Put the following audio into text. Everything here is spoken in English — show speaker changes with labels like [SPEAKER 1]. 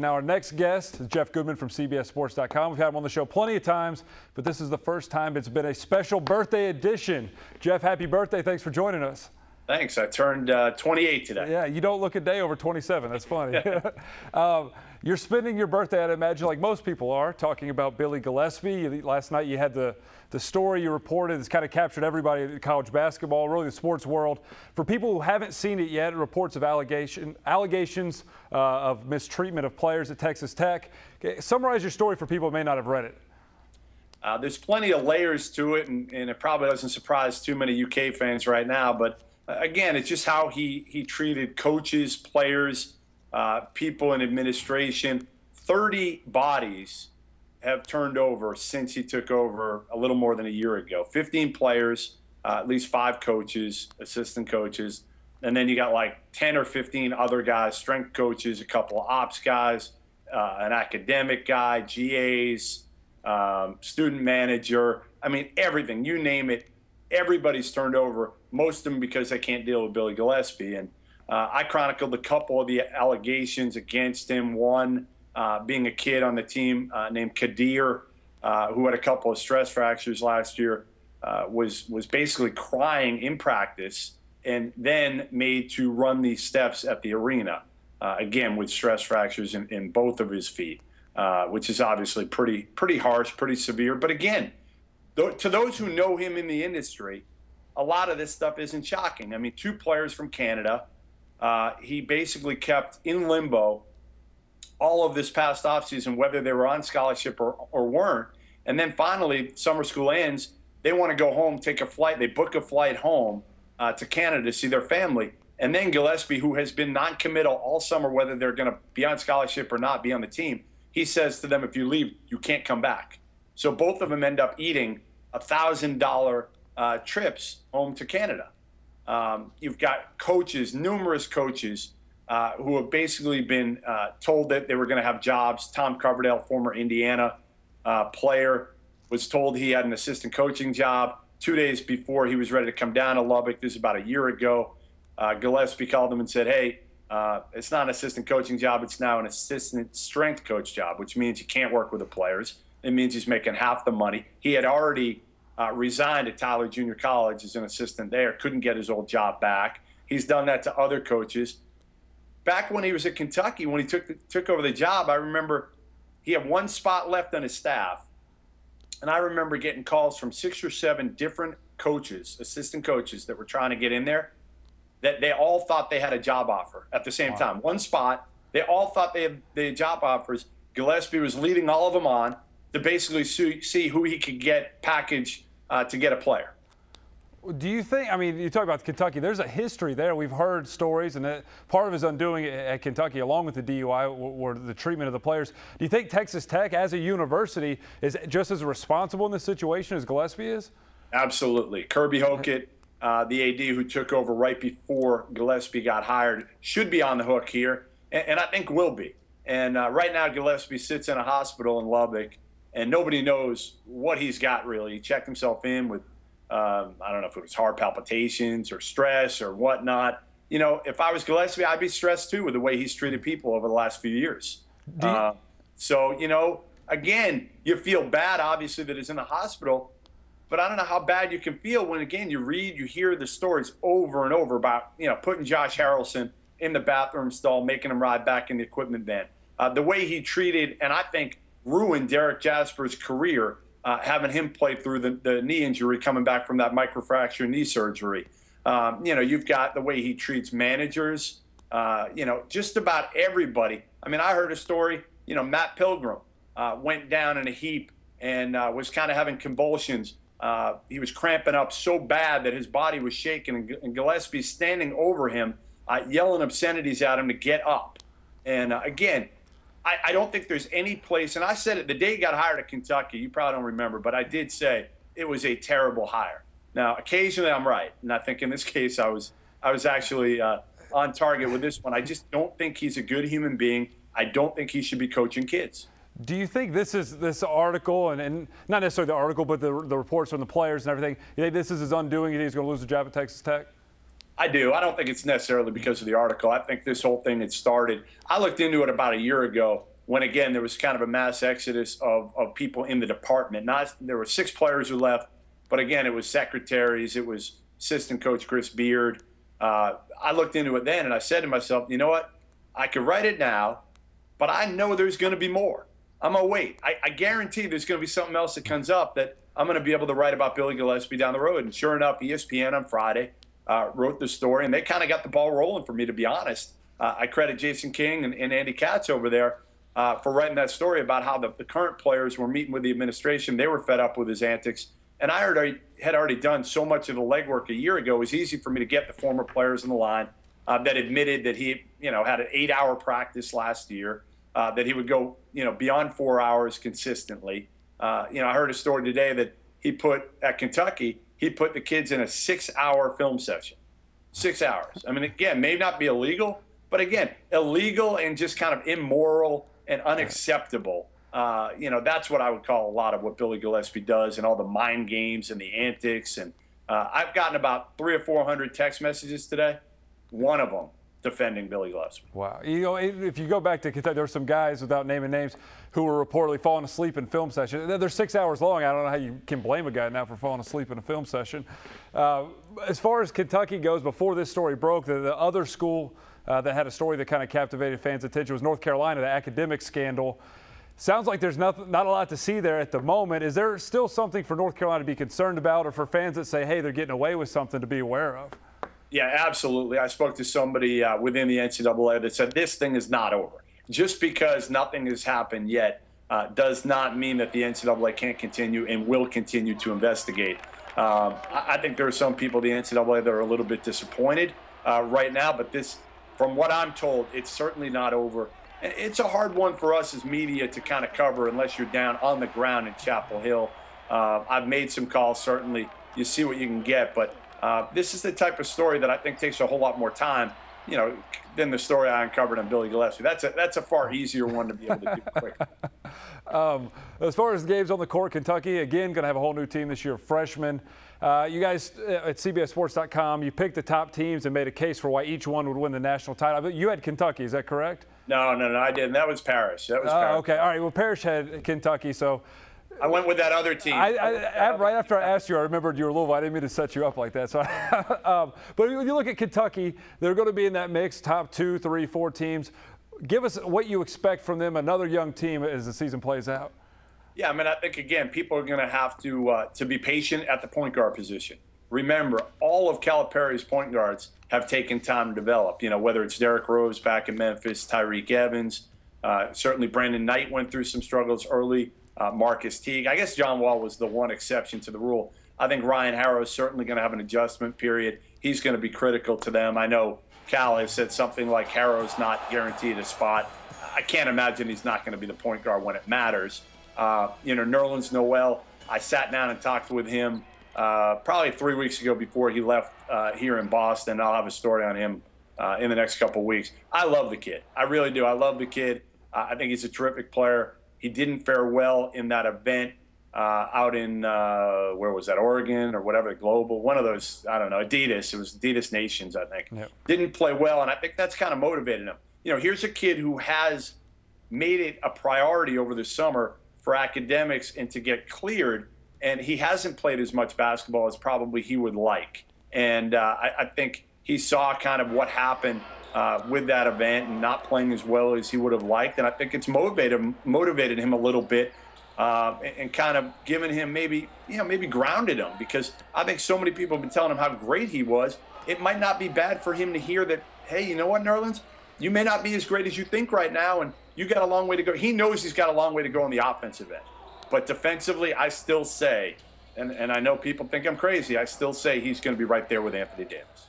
[SPEAKER 1] Now our next guest is Jeff Goodman from CBSSports.com. We've had him on the show plenty of times, but this is the first time it's been a special birthday edition. Jeff, happy birthday. Thanks for joining us.
[SPEAKER 2] Thanks. I turned 28 today.
[SPEAKER 1] Yeah, you don't look a day over 27. That's funny. You're spending your birthday, I'd imagine, like most people are, talking about Billy Gillispie. Last night you had the story you reported that's kind of captured everybody in college basketball, really the sports world. For people who haven't seen it yet, reports of allegations of mistreatment of players at Texas Tech. Okay, summarize your story for people who may not have read it.
[SPEAKER 2] There's plenty of layers to it, and it probably doesn't surprise too many UK fans right now. But again, it's just how he treated coaches, players, people in administration. 30 bodies have turned over since he took over a little more than a year ago. 15 players, at least 5 coaches, assistant coaches, and then you got like 10 or 15 other guys, strength coaches, a couple of ops guys, an academic guy, GAs, student manager. I mean, everything, you name it, everybody's turned over, most of them because they can't deal with Billy Gillispie. And I chronicled a couple of the allegations against him. One being a kid on the team named Kadir, who had a couple of stress fractures last year, was basically crying in practice and then made to run these steps at the arena, again with stress fractures in both of his feet, which is obviously pretty harsh, pretty severe. But again, to those who know him in the industry, a lot of this stuff isn't shocking. I mean, 2 players from Canada, he basically kept in limbo all of this past offseason, whether they were on scholarship or weren't. And then finally, summer school ends, they want to go home, take a flight. They book a flight home to Canada to see their family. And then Gillispie, who has been non-committal all summer, whether they're going to be on scholarship or not, be on the team, he says to them, if you leave, you can't come back. So both of them end up eating $1,000 trips home to Canada. You've got coaches, numerous coaches, who have basically been told that they were going to have jobs. Tom Coverdale, former Indiana player, was told he had an assistant coaching job 2 days before he was ready to come down to Lubbock. This is about a year ago. Gillispie called him and said, hey, it's not an assistant coaching job. It's now an assistant strength coach job, which means you can't work with the players. It means he's making half the money. He had already resigned at Tyler Junior College as an assistant there, couldn't get his old job back. He's done that to other coaches. Back when he was at Kentucky, when he took over the job, I remember he had 1 spot left on his staff. And I remember getting calls from 6 or 7 different coaches, assistant coaches that were trying to get in there, that they all thought they had a job offer at the same time. 1 spot, they all thought they had job offers. Gillispie was leading all of them on to basically see who he could get packaged to get a player.
[SPEAKER 1] Do you think, I mean, you talk about Kentucky, there's a history there. We've heard stories, and that part of his undoing at Kentucky, along with the DUI, were the treatment of the players. Do you think Texas Tech, as a university, is just as responsible in this situation as Gillispie is? Absolutely.
[SPEAKER 2] Kirby Hockett, the AD who took over right before Gillispie got hired, should be on the hook here, and I think will be. And right now, Gillispie sits in a hospital in Lubbock, and nobody knows what he's got, really. He checked himself in with I don't know if it was heart palpitations or stress or whatnot. You know, if I was Gillispie, I'd be stressed too with the way he's treated people over the last few years. So, you know, again, you feel bad, obviously, that he's in the hospital, but I don't know how bad you can feel when, again, you hear the stories over and over about, you know, putting Josh Harrelson in the bathroom stall, making him ride back in the equipment van. The way he treated, and I think ruined Derek Jasper's career, having him play through the knee injury coming back from that microfracture knee surgery. You know, you've got the way he treats managers, you know, just about everybody. I mean, I heard a story, you know, Matt Pilgrim went down in a heap and was kind of having convulsions. He was cramping up so bad that his body was shaking, and Gillispie standing over him, yelling obscenities at him to get up. And again, I don't think there's any place, and I said it the day he got hired at Kentucky, you probably don't remember, but I did say it was a terrible hire. Now, occasionally I'm right, and I think in this case I was actually on target with this one. I just don't think he's a good human being. I don't think he should be coaching kids.
[SPEAKER 1] Do you think this article, and not necessarily the article, but the reports from the players and everything, you think this is his undoing? You think he's going to lose the job at Texas Tech?
[SPEAKER 2] I do. I don't think it's necessarily because of the article. I think this whole thing had started. I looked into it about a year ago when, again, there was kind of a mass exodus of people in the department. There were 6 players who left, but again, it was secretaries. It was assistant coach Chris Beard. I looked into it then, and I said to myself, you know what? I could write it now, but I know there's going to be more. I'm going to wait. I guarantee there's going to be something else that comes up that I'm going to be able to write about Billy Gillispie down the road. And sure enough, ESPN on Friday wrote the story, and they kind of got the ball rolling for me, to be honest. I credit Jason King and Andy Katz over there for writing that story about how the current players were meeting with the administration. They were fed up with his antics. And I had already done so much of the legwork a year ago. It was easy for me to get the former players on the line that admitted that he, had an 8-hour practice last year, that he would go, beyond 4 hours consistently. I heard a story today that at Kentucky, he put the kids in a 6-hour film session. 6 hours. I mean, again, may not be illegal, but again, illegal and just kind of immoral and unacceptable. That's what I would call a lot of what Billy Gillispie does, and all the mind games and the antics. And I've gotten about 300 or 400 text messages today, one of them defending Billy Gillispie.
[SPEAKER 1] Wow. If you go back to Kentucky, there were some guys, without naming names, who were reportedly falling asleep in film sessions. They're 6 hours long. I don't know how you can blame a guy now for falling asleep in a film session. As far as Kentucky goes, before this story broke, the other school that had a story that kind of captivated fans' attention was North Carolina, the academic scandal. Sounds like there's not a lot to see there at the moment. Is there still something for North Carolina to be concerned about, or for fans that say, hey, they're getting away with something, to be aware of?
[SPEAKER 2] Yeah, absolutely. I spoke to somebody within the NCAA that said this thing is not over. Just because nothing has happened yet does not mean that the NCAA can't continue and will continue to investigate. I think there are some people in the NCAA that are a little bit disappointed right now, but this, from what I'm told, it's certainly not over. And it's a hard one for us as media to kind of cover unless you're down on the ground in Chapel Hill. I've made some calls, certainly. You see what you can get, but this is the type of story that I think takes a whole lot more time, than the story I uncovered on Billy Gillispie. That's a far easier one to be able to do quick.
[SPEAKER 1] As far as games on the court, Kentucky, again, going to have a whole new team this year, freshmen. You guys at CBSSports.com, you picked the top teams and made a case for why each one would win the national title. You had Kentucky, is that correct?
[SPEAKER 2] No, I didn't. That was Parrish. Parrish.
[SPEAKER 1] Okay, all right. Well, Parrish had Kentucky, so
[SPEAKER 2] I went with that other team.
[SPEAKER 1] Right after I asked you, I remembered you were Louisville. I didn't mean to set you up like that. So, but when you look at Kentucky, they're going to be in that mix, top 2, 3, 4 teams. Give us what you expect from them, another young team, as the season plays out.
[SPEAKER 2] Yeah, I think, again, people are going to have to be patient at the point guard position. Remember, all of Calipari's point guards have taken time to develop, whether it's Derrick Rose back in Memphis, Tyreek Evans, certainly Brandon Knight went through some struggles early, Marcus Teague. I guess John Wall was the one exception to the rule. I think Ryan Harrow is certainly going to have an adjustment period. He's going to be critical to them. I know Cal has said something like Harrow's not guaranteed a spot. I can't imagine he's not going to be the point guard when it matters. Nerlens Noel, I sat down and talked with him probably 3 weeks ago before he left here in Boston. I'll have a story on him in the next couple of weeks. I love the kid. I really do. I love the kid. I think he's a terrific player. He didn't fare well in that event out in, where was that, Oregon or whatever, Global, one of those, I don't know, Adidas. It was Adidas Nations, I think. Yep. Didn't play well, and I think that's kind of motivated him. Here's a kid who has made it a priority over the summer for academics and to get cleared, and he hasn't played as much basketball as probably he would like. And I think he saw kind of what happened with that event and not playing as well as he would have liked. And I think it's motivated him a little bit and kind of given him maybe grounded him, because I think so many people have been telling him how great he was. It might not be bad for him to hear that, hey, you know what, Nerlens? You may not be as great as you think right now, and you got a long way to go. He knows he's got a long way to go on the offensive end. But defensively, I still say, and I know people think I'm crazy, I still say he's going to be right there with Anthony Davis.